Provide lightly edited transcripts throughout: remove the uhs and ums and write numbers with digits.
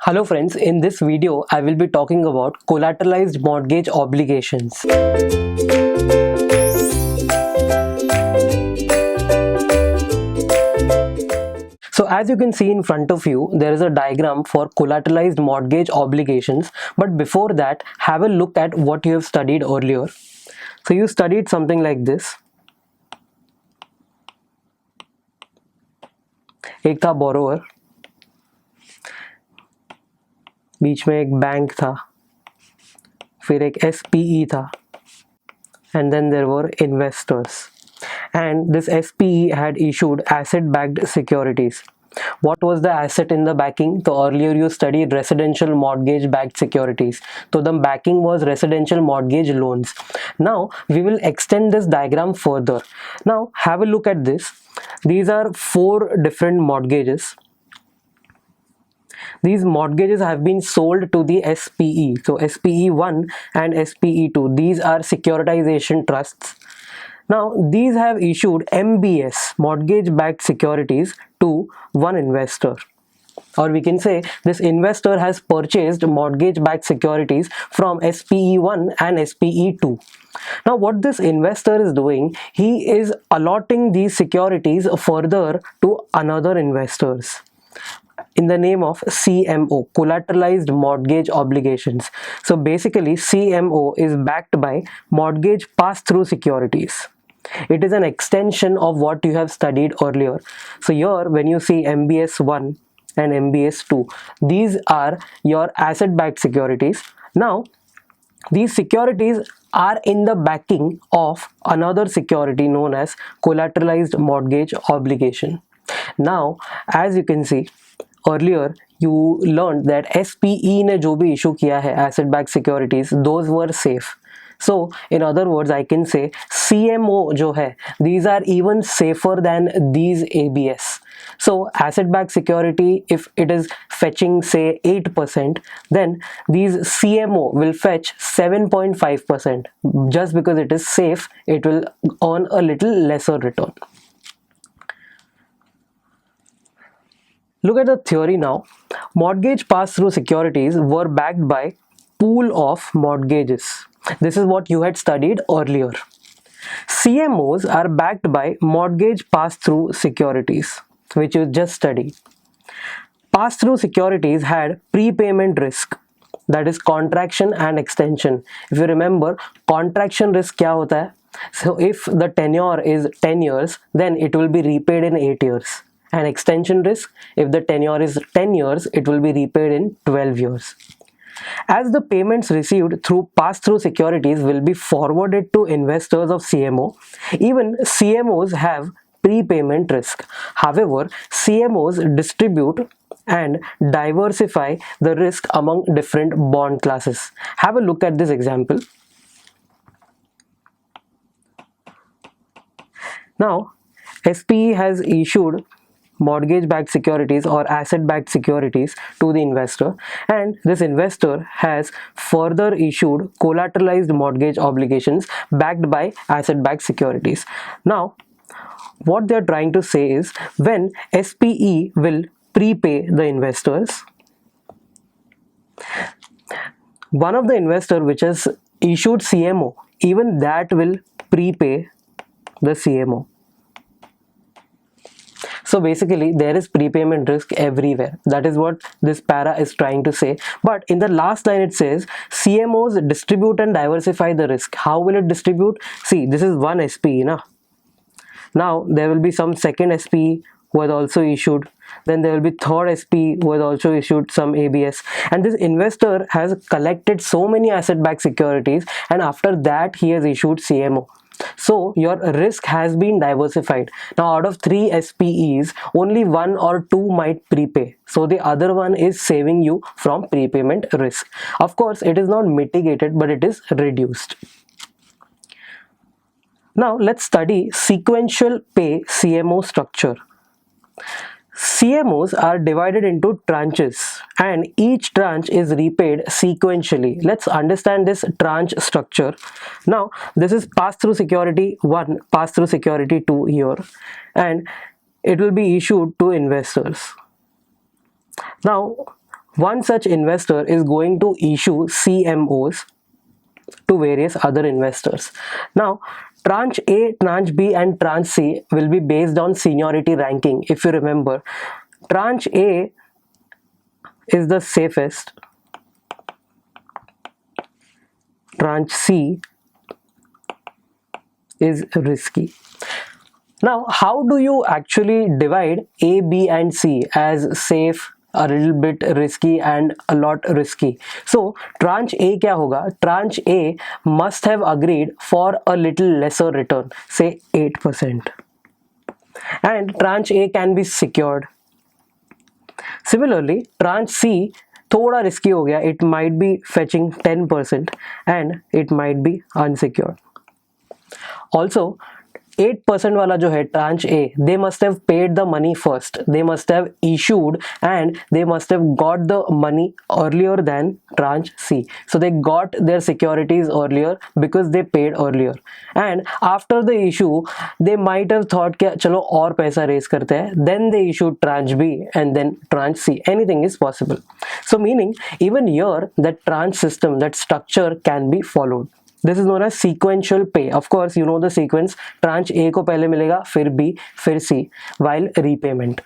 Hello friends, in this video I will be talking about collateralized mortgage obligations. So as you can see in front of you, there is a diagram for collateralized mortgage obligations. But before that, have a look at what you have studied earlier. So you studied something like this. एक था borrower, बीच में एक bank था, फिर एक SPE था, and then there were investors, and this SPE had issued asset-backed securities. What was the asset in the backing? So earlier you studied residential mortgage-backed securities. So the backing was residential mortgage loans. Now we will extend this diagram further. Now have a look at this. These are 4 different mortgages. These mortgages have been sold to the SPE. So SPE1 and SPE2, these are securitization trusts. Now these have issued MBS, mortgage-backed securities, to one investor. Or we can say this investor has purchased mortgage-backed securities from SPE1 and SPE2. Now what this investor is doing, he is allotting these securities further to another investors in the name of CMO, Collateralized Mortgage Obligations. So basically CMO is backed by mortgage pass-through securities. It is an extension of what you have studied earlier. So here when you see MBS1 and MBS2, these are your asset-backed securities. Now these securities are in the backing of another security known as collateralized mortgage obligation. Now as you can see, earlier you learned that SPE ने जो भी issue किया है asset backed securities, those were safe. So in other words I can say CMO जो है, these are even safer than these ABS. So asset backed security, if it is fetching say 8%, then these CMO will fetch 7.5%. Just because it is safe, it will earn a little lesser return. Look at the theory now. Mortgage pass-through securities were backed by pool of mortgages. This is what you had studied earlier. CMOs are backed by mortgage pass-through securities, which you just studied. Pass-through securities had prepayment risk, that is contraction and extension. If you remember, contraction risk क्या होता है? So if the tenure is 10 years, then it will be repaid in 8 years. And extension risk, if the tenure is 10 years, it will be repaid in 12 years. As the payments received through pass-through securities will be forwarded to investors of CMO, even CMOs have prepayment risk. However, CMOs distribute and diversify the risk among different bond classes. Have a look at this example. Now, SPE has issued mortgage-backed securities or asset-backed securities to the investor, and this investor has further issued collateralized mortgage obligations backed by asset-backed securities. Now what they are trying to say is, when SPE will prepay the investors, one of the investor which has issued CMO, even that will prepay the CMO. So basically there is prepayment risk everywhere. That is what this para is trying to say. But in the last line it says CMOs distribute and diversify the risk. How will it distribute? See, this is one SPE na. Now there will be some second SPE who has also issued, then there will be third SPE who has also issued some ABS, and this investor has collected so many asset-backed securities, and after that he has issued CMO. So your risk has been diversified. Now out of 3 SPEs, only 1 or 2 might prepay. So the other one is saving you from prepayment risk. Of course, it is not mitigated, but it is reduced. Now let's study sequential pay CMO structure. CMOs are divided into tranches and each tranche is repaid sequentially. Let's understand this tranche structure. Now this is pass-through security 1, pass-through security 2 here, and it will be issued to investors. Now one such investor is going to issue CMOs to various other investors. Now, tranche A, tranche B and tranche C will be based on seniority ranking. If you remember, tranche A is the safest, tranche C is risky. Now, how do you actually divide A, B and C as safe, a little bit risky and a lot risky? So tranche A क्या होगा? Tranche A must have agreed for a little lesser return, say 8%, and tranche A can be secured. Similarly, tranche C थोड़ा risky हो गया, it might be fetching 10% and it might be unsecured. Also, 8% वाला जो है tranche A, they must have paid the money first, they must have issued and they must have got the money earlier than tranche C. So they got their securities earlier because they paid earlier, and after the issue they might have thought कि चलो और पैसा raise करते हैं, then they issued tranche B and then tranche C. Anything is possible. So meaning even here that tranche system, that structure can be followed. This is known as sequential pay. Of course, you know the sequence. Tranche A को पहले मिलेगा, फिर B, फिर C, while repayment.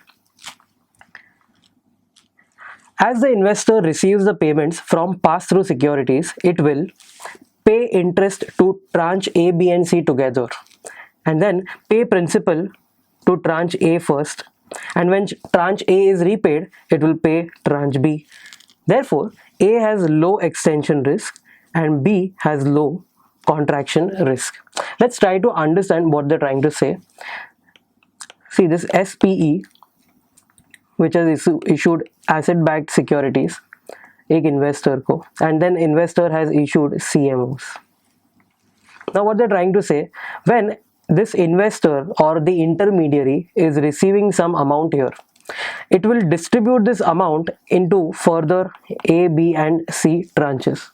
As the investor receives the payments from pass-through securities, it will pay interest to tranche A, B and C together, and then pay principal to tranche A first, and when tranche A is repaid, it will pay tranche B. Therefore, A has low extension risk and B has low contraction risk. Let's try to understand what they're trying to say. See this SPE, which has issued asset-backed securities, एक investor को, and then investor has issued CMOs. Now what they're trying to say, when this investor or the intermediary is receiving some amount here, it will distribute this amount into further A, B and C tranches.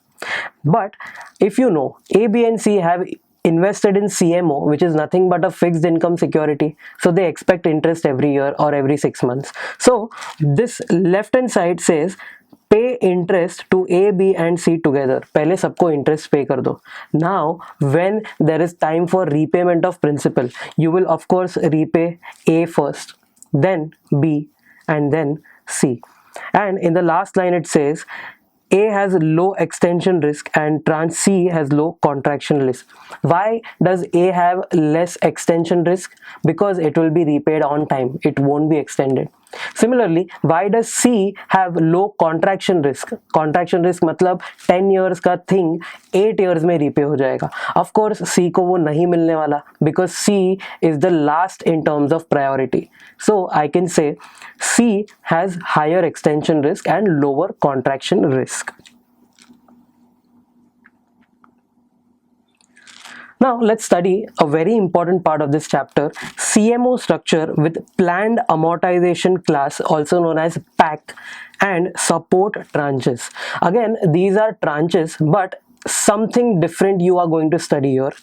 But if you know, A, B and C have invested in CMO, which is nothing but a fixed income security, so they expect interest every year or every 6 months. So this left hand side says pay interest to A, B and C together. पहले सबको interest pay कर दो. Now when there is time for repayment of principal, you will of course repay A first, then B and then C. And in the last line it says A has low extension risk and tranche C has low contraction risk. Why does A have less extension risk? Because it will be repaid on time, it won't be extended. Similarly, why does C have low contraction risk? Contraction risk मतलब 10 years का thing 8 years में repay हो जाएगा. Of course C को वो नहीं मिलने वाला because C is the last in terms of priority. So I can say C has higher extension risk and lower contraction risk. Now let's study a very important part of this chapter, CMO structure with planned amortization class, also known as PAC, and support tranches. Again, these are tranches, but something different you are going to study here.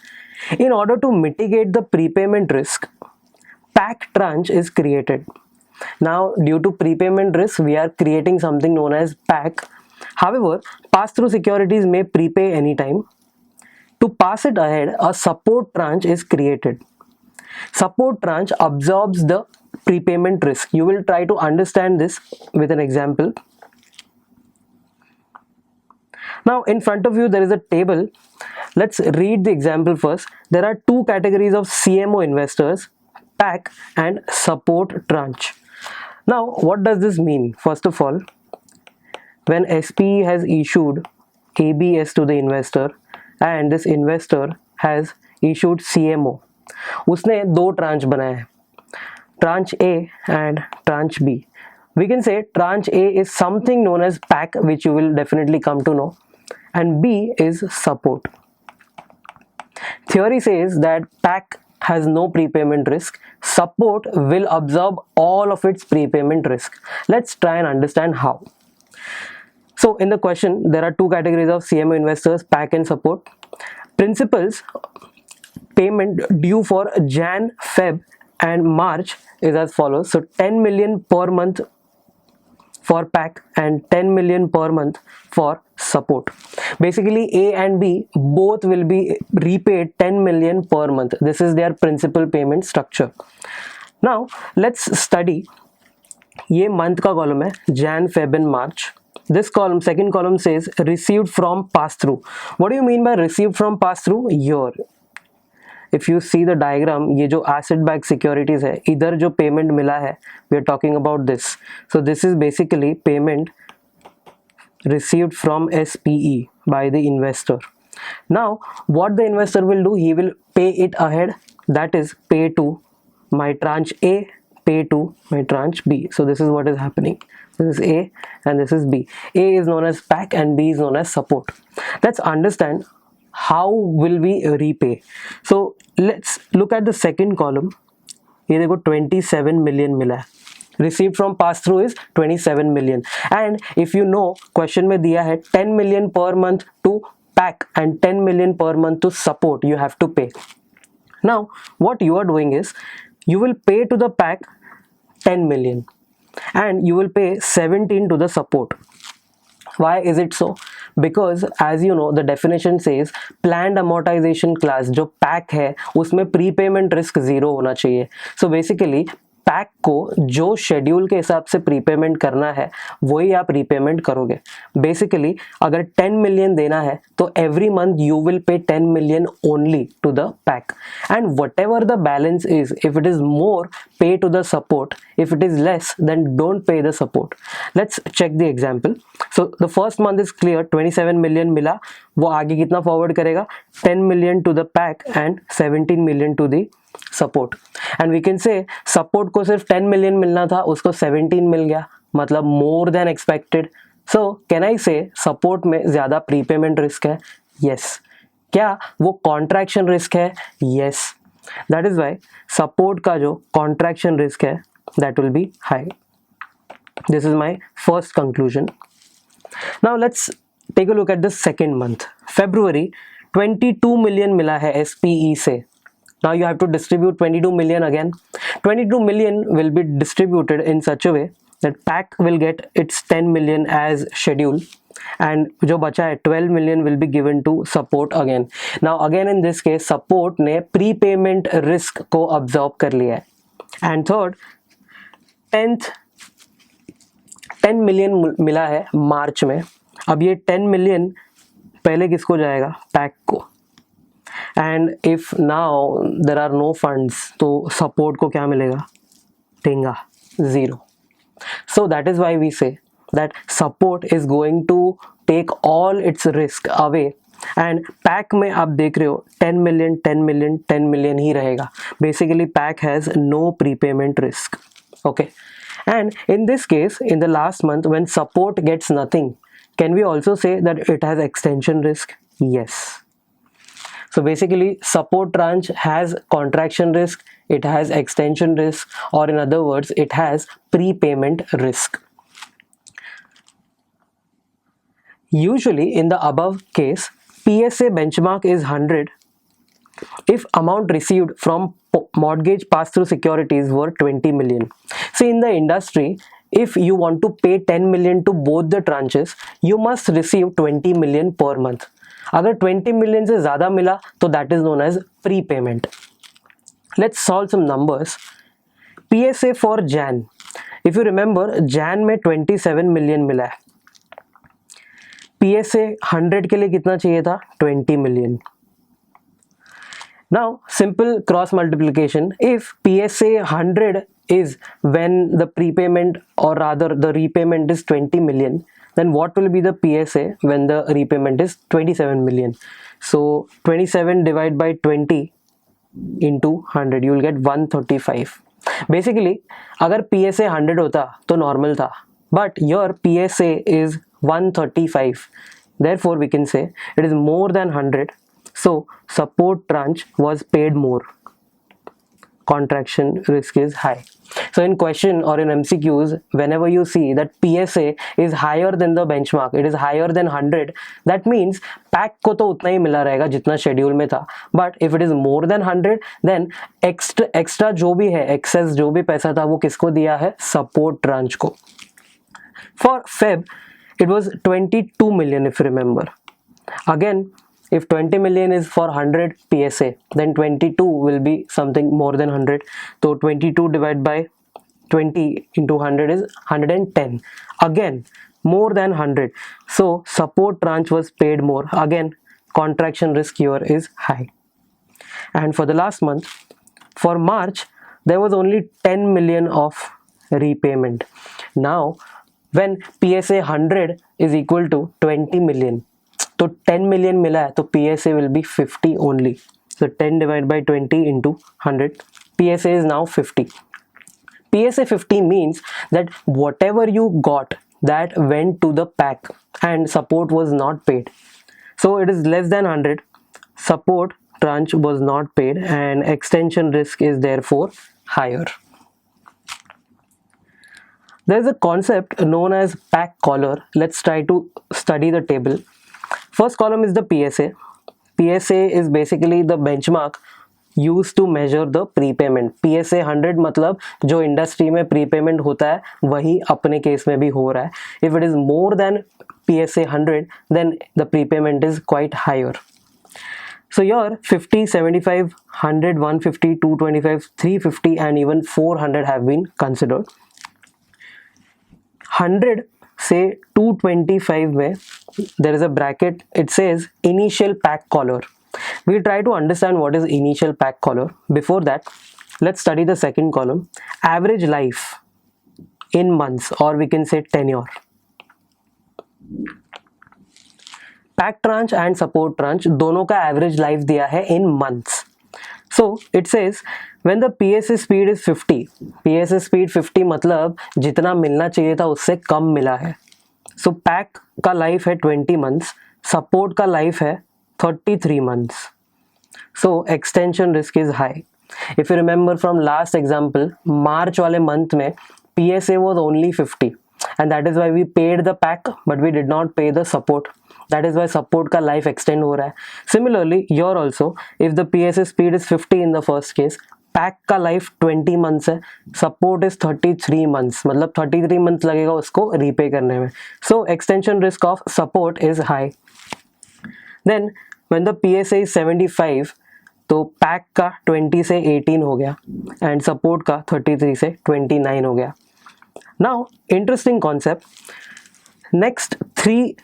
In order to mitigate the prepayment risk, PAC tranche is created. Now due to prepayment risk, we are creating something known as PAC. However, pass-through securities may prepay anytime. To pass it ahead, a support tranche is created. Support tranche absorbs the prepayment risk. You will try to understand this with an example. Now in front of you there is a table. Let's read the example first. There are two categories of CMO investors, PAC and support tranche. Now what does this mean? First of all, when SPE has issued ABS to the investor and this investor has issued CMO, उसने दो tranche बनाए हैं, tranche A and tranche B. We can say tranche A is something known as PAC, which you will definitely come to know, and B is support. Theory says that PAC has no prepayment risk, support will absorb all of its prepayment risk. Let's try and understand how. So in the question, there are two categories of CMO investors, PAC and support. Principals payment due for Jan, Feb and March is as follows. So 10 million per month for pack and 10 million per month for support. Basically A and B both will be repaid 10 million per month. This is their principal payment structure. Now let's study ये month का column है Jan, Feb and March. This column, second column says received from pass through. What do you mean by received from pass through? Here if you see the diagram, ये जो asset backed securities है, इधर जो payment मिला है, we are talking about this. So this is basically payment received from SPE by the investor. Now what the investor will do, he will pay it ahead, that is pay to my tranche A, pay to my tranche B. So this is what is happening. This is A and this is B. A is known as pack and B is known as support. Let's understand how will we repay. So let's look at the second column. ये देखो 27 million मिला है. Received from pass through is 27 million. And if you know, question में दिया है 10 million per month to pack and 10 million per month to support. You have to pay. Now what you are doing is you will pay to the pack 10 million and you will pay 17 to the support. Why is it so? Because as you know the definition says planned amortization class जो pack है उसमें prepayment risk 0 होना चाहिए. So basically pack को जो schedule के हिसाब से प्रीपेमेंट करना है वही आप रीपेमेंट करोगे. बेसिकली अगर 10 मिलियन देना है तो every month you will pay 10 million only to the pack and whatever the balance is, if it is more pay to the support, if it is less then don't pay the support. Let's check the example. So the first month is clear, 27 million मिला, वो आगे कितना forward करेगा, 10 million to the pack and 17 million to the support. And we can say support को सिर्फ 10 million मिलना था, उसको 17 मिल गया, मतलब more than expected. So can I say support में ज़्यादा प्रीपेमेंट रिस्क है? Yes. क्या वो कॉन्ट्रैक्शन रिस्क है? Yes. That is why support का जो कॉन्ट्रैक्शन रिस्क है that will be high. This is my first conclusion. Now let's take a look at the second month. February, 22 million मिला है SPE से. Now you have to distribute 22 million again. 22 million will be distributed in such a way that PAC will get its 10 million as schedule and जो बचा है 12 million will be given to support again. Now again in this case support ने prepayment risk को absorb कर लिया है. And third, 10 million मिला है मार्च में. अब ये 10 मिलियन पहले किसको जाएगा? पैक को. And if now there are no funds तो सपोर्ट को क्या मिलेगा? टेंगा, 0. So that is why we say that support is going to take all its risk away and PAC में आप देख रहे हो 10 मिलियन 10 मिलियन 10 मिलियन ही रहेगा. Basically PAC has no prepayment risk. Okay, and in this case in the last month when support gets nothing, can we also say that it has extension risk? Yes. So basically support tranche has contraction risk, it has extension risk, or in other words it has prepayment risk. Usually in the above case PSA benchmark is 100 if amount received from mortgage pass-through securities were 20 million. See in the industry, if you want to pay 10 million to both the tranches, you must receive 20 million per month. अगर 20 million से ज़्यादा मिला तो that is known as prepayment. Let's solve some numbers. PSA for Jan. If you remember, Jan में 27 million मिला है. PSA 100 के लिए कितना चाहिए था? 20 million. Now simple cross multiplication. If PSA 100 is when the prepayment or rather the repayment is 20 million, then what will be the PSA when the repayment is 27 million? So 27 divided by 20 into 100, you will get 135. Basically अगर PSA 100 होता तो normal था, but your PSA is 135. Therefore we can say it is more than 100. So support tranche was paid more. Contraction risk is high. So in question or in MCQs, whenever you see that PSA is higher than the benchmark, it is higher than 100, that means pack को तो उतना ही मिला रहेगा जितना schedule में था. But if it is more than 100, then extra जो भी है, excess जो भी पैसा था वो किसको दिया है? Support tranche को. For Feb, it was 22 million if you remember. Again, if 20 million is for 100 PSA, then 22 will be something more than 100. So 22 divided by 20 into 100 is 110. Again, more than 100. So support tranche was paid more. Again, contraction risk here is high. And for the last month, for March, there was only 10 million of repayment. Now, when PSA 100 is equal to 20 million, तो 10 million मिला है तो PSA will be 50 only. So 10 divided by 20 into 100, PSA is now 50. PSA 50 means that whatever you got, that went to the pack and support was not paid. So it is less than 100. Support tranche was not paid and extension risk is therefore higher. There is a concept known as pack collar. Let's try to study the table. First column is the PSA. PSA is basically the benchmark used to measure the prepayment. PSA 100 मतलब जो industry में prepayment होता है वही अपने case में भी हो रहा है. If it is more than PSA 100, then the prepayment is quite higher. So here 50, 75, 100, 150, 225, 350 and even 400 have been considered. 100 से 225 में there is a bracket, it says initial pack collar. We'll try to understand what is initial pack collar. Before that, let's study the second column, average life in months, or we can say tenure. Pack tranche and support tranche दोनों का average life दिया है in months. So it says when the PSA speed is 50, PSA speed 50 मतलब जितना मिलना चाहिए था उससे कम मिला है. So pack का life है 20 months, support का life है 33 months. So extension risk is high. If you remember from last example, March वाले month में PSA was only 50 and that is why we paid the pack but we did not pay the support. That is why support का life extend हो रहा है. Similarly, here also, if the PSA speed is 50 in the first case, pack का life 20 months है, support is 33 months, मतलब 33 months लगेगा उसको repay करने में. So extension risk of support is high. Then when the PSA is 75, तो pack का 20 से 18 हो गया and support का 33 से 29 हो गया. Now interesting concept. Next three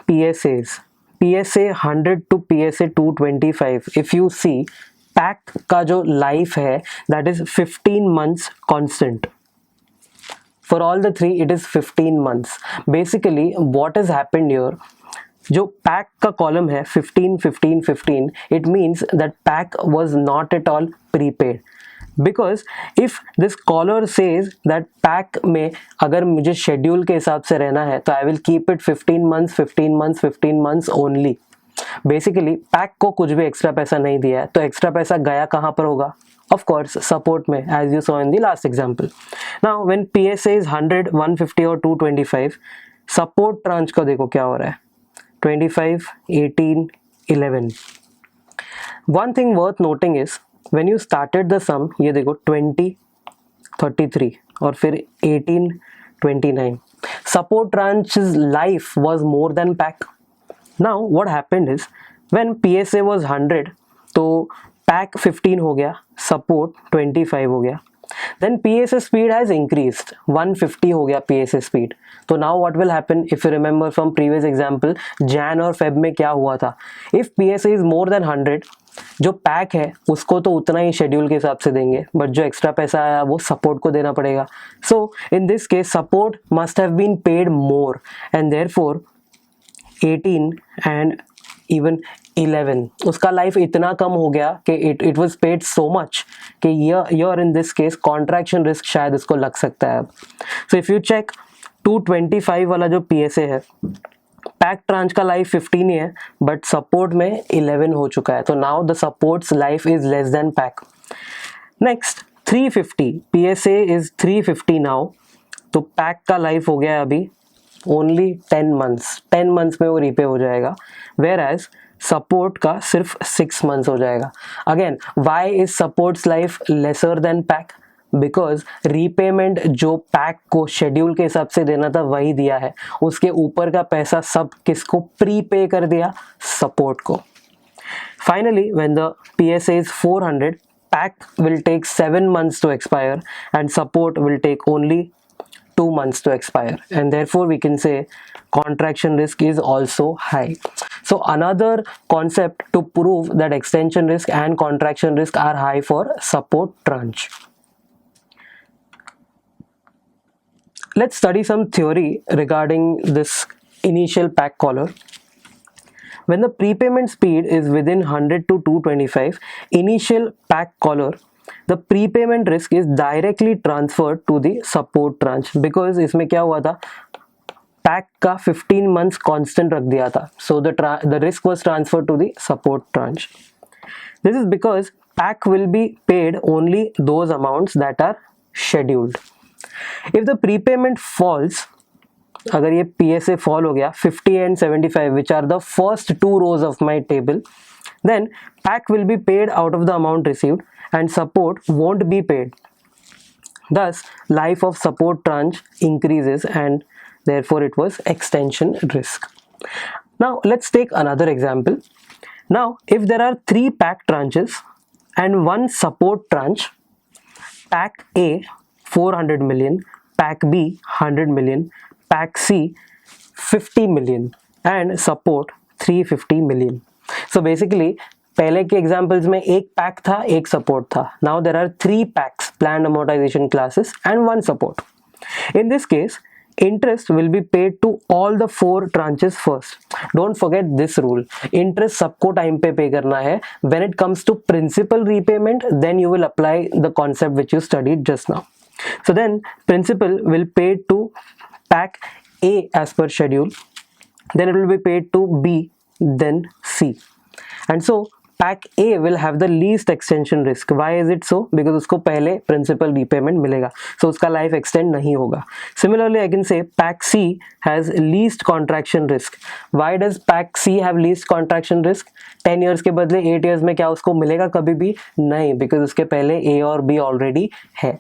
PSAs, PSA 100 to PSA 225, if you see, pack का जो life है that is 15 months constant. For all the three, it is 15 months. Basically, what has happened here, जो pack का column है 15, 15, 15, it means that pack was not at all prepaid. Because if this collar says that pack में अगर मुझे schedule के हिसाब से रहना है तो I will keep it 15 months, 15 months, 15 months only. Basically pack को कुछ भी extra पैसा नहीं दिया है तो extra पैसा गया कहाँ पर होगा? Of course support में, as you saw in the last example. Now when PSA is 100, 150 और 225, support tranche का देखो क्या हो रहा है, 25, 18, 11. One thing worth noting is when you started the sum, ये देखो 20, 33 और फिर 18, 29. Support tranche's life was more than pack. Now what happened is when PSA was 100, तो pack 15 हो गया, support 25 हो गया. Then PSA speed has increased, 150 हो गया PSA speed. तो now what will happen? If you remember from previous example, Jan और Feb में क्या हुआ था? If PSA is more than 100, जो पैक है उसको तो उतना ही शेड्यूल के हिसाब से देंगे, बट जो एक्स्ट्रा पैसा आया वो सपोर्ट को देना पड़ेगा. So in this case support must have been paid more and therefore 18 and even 11 उसका लाइफ इतना कम हो गया कि it was paid so much कि यर in this case contraction risk शायद उसको लग सकता है अब. सो इफ यू चेक 225 वाला जो PSA है, पैक ट्रांच का लाइफ 15 ही है बट सपोर्ट में 11 हो चुका है, तो now the supports life is less than pack. Next 350, PSA is 350 now, तो पैक का लाइफ हो गया अभी ओनली 10 मंथ्स, 10 मंथ्स में वो रीपे हो जाएगा, वेयर एज सपोर्ट का सिर्फ 6 मंथ्स हो जाएगा. Again why is supports life lesser than pack? Because repayment जो पैक को शेड्यूल के हिसाब से देना था वही दिया है, उसके ऊपर का पैसा सब किसको प्री पे कर दिया, सपोर्ट को. Finally, when the PSA is 400, PAC will take 7 months to expire and support will take only 2 months to expire, and therefore we can say contraction risk is also high. So another concept to prove that extension risk and contraction risk are high for support tranche. Let's study some theory regarding this initial PAC caller. When the prepayment speed is within 100 to 225, initial PAC caller, the prepayment risk is directly transferred to the support tranche, because इसमें क्या हुआ था, PAC का 15 months constant रख दिया था, so the risk was transferred to the support tranche. This is because PAC will be paid only those amounts that are scheduled. If the prepayment falls, अगर ये PSA fall हो गया 50 and 75, which are the first 2 rows of my table, then PAC will be paid out of the amount received and support won't be paid. Thus, life of support tranche increases and therefore it was extension risk. Now, let's take another example. Now, if there are 3 PAC tranches and 1 support tranche, PAC A 400 million, PAC B 100 million, PAC C 50 million and support 350 million. So basically पहले के examples में एक pack था, एक support था. Now there are 3 packs, planned amortization classes and 1 support. In this case, interest will be paid to all the 4 tranches first. Don't forget this rule. Interest सबको time पे पे करना है. When it comes to principal repayment, then you will apply the concept which you studied just now. So then principal will pay to PAC A as per schedule, then it will be paid to B, then C, and so PAC A will have the least extension risk. Why is it so? Because उसको पहले principal repayment मिलेगा, so उसका life extend नहीं होगा. Similarly, I can say PAC C has least contraction risk. Why does PAC C have least contraction risk? 10 years के बदले 8 years में क्या उसको मिलेगा कभी भी नहीं, because उसके पहले A और B already है.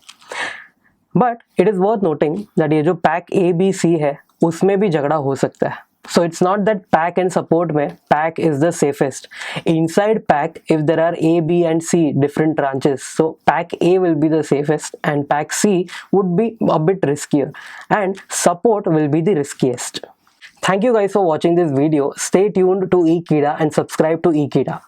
But it is worth noting that ये जो PAC A, B, C है उसमें भी झगड़ा हो सकता है. So it's not that PAC and support में PAC is the safest. Inside PAC, if there are A, B and C different tranches, so PAC A will be the safest and PAC C would be a bit riskier and support will be the riskiest. Thank you guys for watching this video. Stay tuned to Ekeeda and subscribe to Ekeeda.